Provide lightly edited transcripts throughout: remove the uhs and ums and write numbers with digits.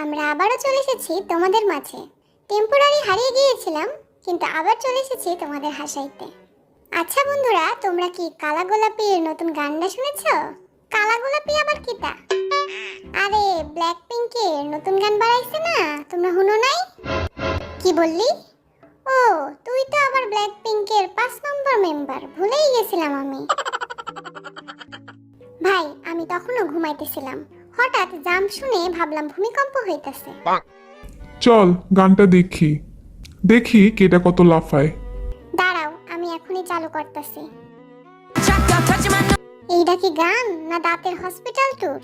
আমরা আবারও চলে এসেছি তোমাদের মাঝে। টেম্পোরারি হারিয়ে গিয়েছিলাম, কিন্তু আবার চলে এসেছি তোমাদের হাসাইতে। আচ্ছা বন্ধুরা, তোমরা কি কালা গোলাপির নতুন গানটা শুনেছো? কালা গোলাপি আবার কিটা? আরে ব্ল্যাক পিঙ্কের নতুন গান বাড়াইছে না, তোমরা শুনো নাই? কি বললি? ও, তুই তো আবার ব্ল্যাক পিঙ্কের 5 নম্বর মেম্বার, ভুলেই গেছিলাম আমি। ভাই, আমি তখনও ঘুমাইতেছিলাম, হঠাৎ জাম্প শুনে ভাবলাম ভূমিকম্প হইতাছে। চল গানটা দেখি দেখি কেটা কত লাফায়। দাঁড়াও, আমি এখনই চালু করতেছি। এইটা কি গান না দাঁতের হসপিটাল ট্যুর?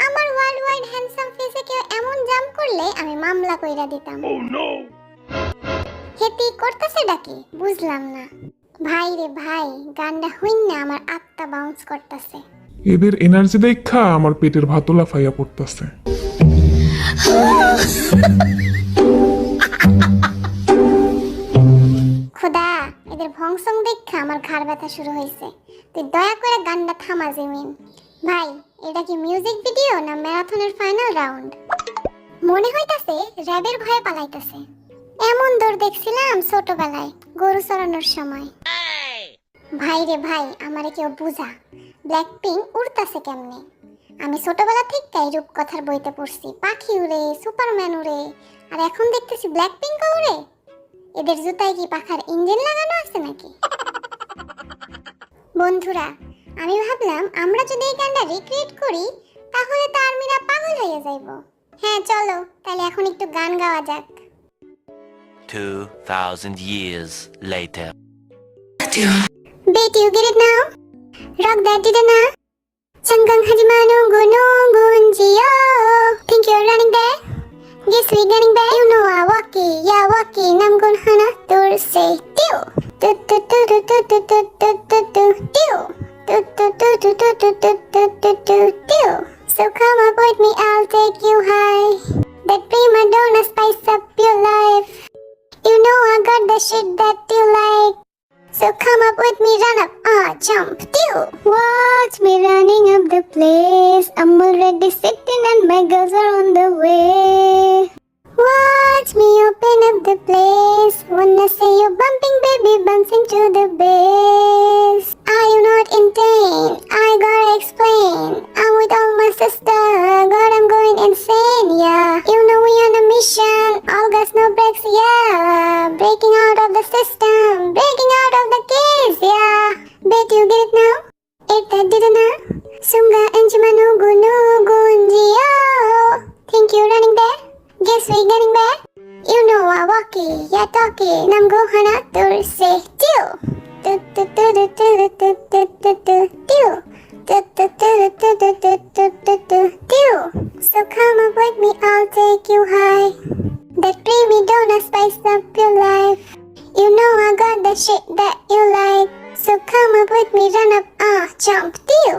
আমার ওয়ার্ল্ড ওয়াইড হ্যান্ডসাম ফেসে কেউ এমন জাম্প করলে আমি মামলা কইরা দিতাম। হেতি করতেছে ডাকি বুঝলাম না। ভাই রে ভাই, গানটা হইন না আমার আত্মা বাউন্স করতেছে। এদের এনার্জি দেখা আমার পেটের ভাতও লাফাইয়া পড়তেছে। খোদা, এদের ভংসং দেখা আমার ঘাড় ব্যথা শুরু হয়েছে। তুই দয়া করে গানটা থামা জিমিন। ভাই, এটা কি মিউজিক ভিডিও না ম্যারাথনের ফাইনাল রাউন্ড? মনে হইতাছে র্যাবের ভয়ে পালাইতাছে। এমন দৌড় দেখছিলাম ছোটবেলায় গরু চড়ানোর সময়। ভাই রে ভাই, আমারে কেউ বুঝা, ব্ল্যাক পিঙ্ক উড়তাছে কেমনে? আমি ছোটবেলা থেকেই রূপকথার বইতে পড়ছি পাখি উড়ে, সুপারম্যান উড়ে, আর এখন দেখতেছি ব্ল্যাক পিঙ্কও উড়ে। এদের জুতায় কি পাখার ইঞ্জিন লাগানো আছে নাকি? বন্ধুরা, আমি ভাবলাম আমরা যদি এই গানটা রিক্রিয়েট করি তাহলে তো আর্মিরা পাগল হয়ে যাইব। হ্যাঁ চলো, তাহলে এখন একটু গান গাওয়া যাক। 2000 years later. Bet you get it now. Rock that did it now. Changgang hajima nunggu nunggunjiyo. Think you're running there? Guess we're getting back. You know I walkie, yeah walkie. Nam gun hana tur say tiu. Tu tu tu tu tu tu tu tu tu tu tiu. Tu tu tu tu tu tu tu tu tu tu tiu. So come up with me, I'll take you high. That prima donna spice up your life. You know I got the shit that you like. So come up with me, run up, jump, do. Watch me running up the place. I'm already sitting and my girls are on the way. Watch me open up the place. Wanna see you bumping, baby, bumps into the bass. Are you not in pain? I gotta explain. I'm with all my sister, God, I'm going insane, yeah. You know we on a mission, all gas, no brakes, yeah. Breaking out of the system, breaking out of the case, yeah. Bet you get it now? If that didn't know, Sunga Anjima Nugu Nugu Njiyo. Think you running there? Guess we getting back? You know I walkie, yeah talkie. Nam go hana tur say tiu. Tu tu tu tu tu tu tu tu tu tiu. Tu tu tu tu tu tu tu tu tu tiu. So come up with me, I'll take you high. That creamy donut spice up your life. You know I got the shit that you like. So come up with me, run up, jump, tiu.